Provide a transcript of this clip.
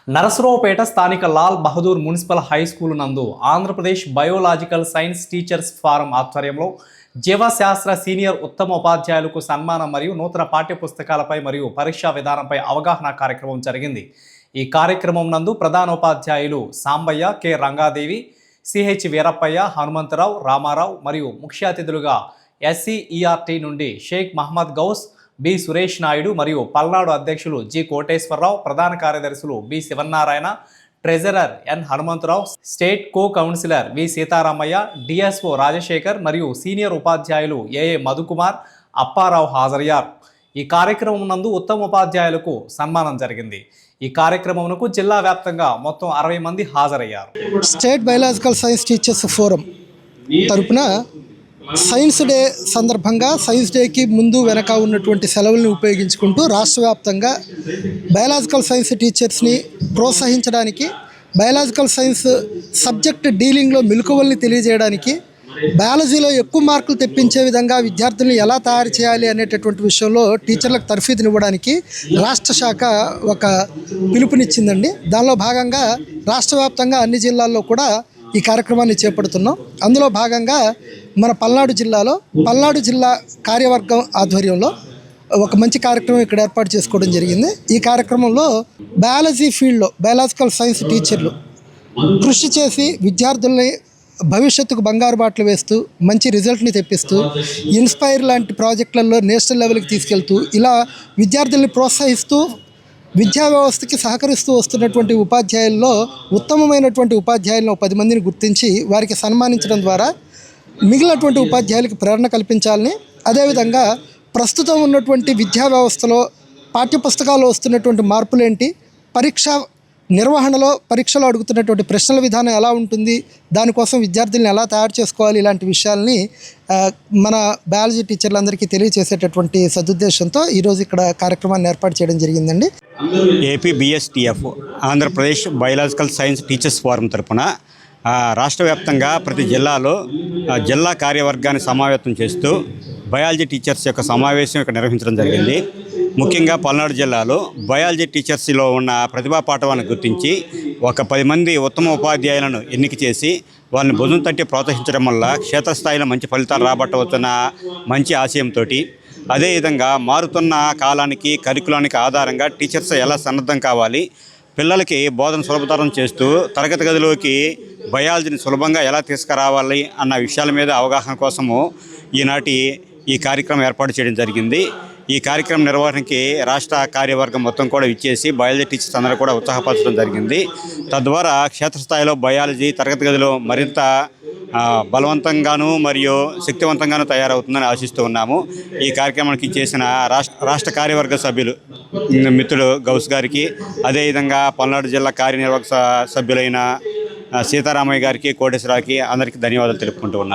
నరసరావుపేట స్థానిక Lal Bahadur municipal high school నందు Andhra Pradesh biological science teachers form ఆధ్వర్యంలో జీవశాస్త్ర సీనియర్ ఉత్తమ ఉపాధ్యాయులకు సన్మానం మరియు నూతన పాఠ్యపుస్తకాలపై మరియు పరీక్షా విధానంపై అవగాహన కార్యక్రమం జరిగింది. ఈ కార్యక్రమం నందు ప్రధానోపాధ్యాయులు సాంబయ్య, కె రంగాదేవి, సిహెచ్ వీరప్పయ్య, హనుమంతరావు, రామారావు మరియు ముఖ్య అతిథులుగా SCERT నుండి షేక్ మహమ్మద్ గౌస్, బి సురేష్ నాయుడు మరియు పల్నాడు అధ్యక్షులు జి కోటేశ్వరరావు, ప్రధాన కార్యదర్శులు B Sivanarayana, treasurer N Hanumantharao, state co councillor V Seetharamaiah, DSO Rajasekhar మరియు సీనియర్ ఉపాధ్యాయులు ఏఏ మధుకుమార్, అప్పారావు హాజరయ్యారు. ఈ కార్యక్రమం నందు ఉత్తమ ఉపాధ్యాయులకు సన్మానం జరిగింది. ఈ కార్యక్రమంకు జిల్లా వ్యాప్తంగా మొత్తం 60 మంది హాజరయ్యారు. State biological science teachers forum తరపున సైన్స్ డే సందర్భంగా సైన్స్ డేకి ముందు వెనక ఉన్నటువంటి సెలవులను ఉపయోగించుకుంటూ రాష్ట్ర వ్యాప్తంగా బయాలజికల్ సైన్స్ టీచర్స్ని ప్రోత్సహించడానికి, బయాలజికల్ సైన్స్ సబ్జెక్ట్ డీలింగ్లో మెలకువల్ని తెలియజేయడానికి, బయాలజీలో ఎక్కువ మార్కులు తెప్పించే విధంగా విద్యార్థులను ఎలా తయారు చేయాలి అనేటటువంటి విషయంలో టీచర్లకు తర్ఫీదునివ్వడానికి రాష్ట్ర శాఖ ఒక పిలుపునిచ్చిందండి. దానిలో భాగంగా రాష్ట్ర వ్యాప్తంగా అన్ని జిల్లాల్లో కూడా ఈ కార్యక్రమాన్ని చేపడుతున్నాం. అందులో భాగంగా మన పల్నాడు జిల్లా కార్యవర్గం ఆధ్వర్యంలో ఒక మంచి కార్యక్రమం ఇక్కడ ఏర్పాటు చేసుకోవడం జరిగింది. ఈ కార్యక్రమంలో బయాలజీ ఫీల్డ్లో బయాలజికల్ సైన్స్ టీచర్లు కృషి చేసి విద్యార్థుల్ని భవిష్యత్తుకు బంగారు బాటలు వేస్తూ మంచి రిజల్ట్ని తెప్పిస్తూ, ఇన్స్పైర్ లాంటి ప్రాజెక్టులలో నేషనల్ లెవెల్కి తీసుకెళ్తూ ఇలా విద్యార్థుల్ని ప్రోత్సహిస్తూ విద్యా వ్యవస్థకి సహకరిస్తూ వస్తున్నటువంటి ఉపాధ్యాయుల్లో ఉత్తమమైనటువంటి ఉపాధ్యాయులను 10 మందిని గుర్తించి వారికి సన్మానించడం ద్వారా మిగిలినటువంటి ఉపాధ్యాయులకు ప్రేరణ కల్పించాలని, అదేవిధంగా ప్రస్తుతం ఉన్నటువంటి విద్యా వ్యవస్థలో పాఠ్యపుస్తకాల్లో వస్తున్నటువంటి మార్పులేంటి, నిర్వహణలో పరీక్షలో అడుగుతున్నటువంటి ప్రశ్నల విధానం ఎలా ఉంటుంది, దానికోసం విద్యార్థులను ఎలా తయారు చేసుకోవాలి, ఇలాంటి విషయాల్ని మన బయాలజీ టీచర్లందరికీ తెలియజేసేటటువంటి సదుద్దేశంతో ఈరోజు ఇక్కడ కార్యక్రమాన్ని ఏర్పాటు చేయడం జరిగిందండి. APBSTF Andhra Pradesh biological science teachers forum తరపున రాష్ట్ర వ్యాప్తంగా ప్రతి జిల్లాలో జిల్లా కార్యవర్గాన్ని సమావేశం చేస్తూ బయాలజీ టీచర్స్ యొక్క సమావేశం ఇక్కడ నిర్వహించడం జరిగింది. ముఖ్యంగా పల్నాడు జిల్లాలో బయాలజీ టీచర్స్లో ఉన్న ప్రతిభా పాఠవాన్ని గుర్తించి ఒక 10 మంది ఉత్తమ ఉపాధ్యాయులను ఎన్నిక చేసి వాళ్ళని భుజం తట్టి ప్రోత్సహించడం వల్ల క్షేత్రస్థాయిలో మంచి ఫలితాలు రాబట్టవచ్చున్న మంచి ఆశయంతో, అదేవిధంగా మారుతున్న కాలానికి కరికులానికి ఆధారంగా టీచర్స్ ఎలా సన్నద్ధం కావాలి, పిల్లలకి బోధన సులభతరం చేస్తూ తరగతి గదిలోకి బయాలజీని సులభంగా ఎలా తీసుకురావాలి అన్న విషయాల మీద అవగాహన కోసము ఈనాటి ఈ కార్యక్రమం ఏర్పాటు చేయడం జరిగింది. ఈ కార్యక్రమం నిర్వహణకి రాష్ట్ర కార్యవర్గం మొత్తం కూడా ఇచ్చేసి బయాలజీ టీచర్స్ అందరూ కూడా ఉత్సాహపరచడం జరిగింది. తద్వారా క్షేత్రస్థాయిలో బయాలజీ తరగతి గదిలో మరింత బలవంతంగాను మరియు శక్తివంతంగాను తయారవుతుందని ఆశిస్తూ ఉన్నాము. ఈ కార్యక్రమానికి చేసిన రాష్ట్ర కార్యవర్గ సభ్యులు మిత్రులు గౌస్ గారికి, అదేవిధంగా పల్నాడు జిల్లా కార్యనిర్వాహక సభ్యులైన సీతారామయ్య గారికి, కోటేశ్వరరావుకి అందరికీ ధన్యవాదాలు తెలుపుకుంటూ ఉన్నాను.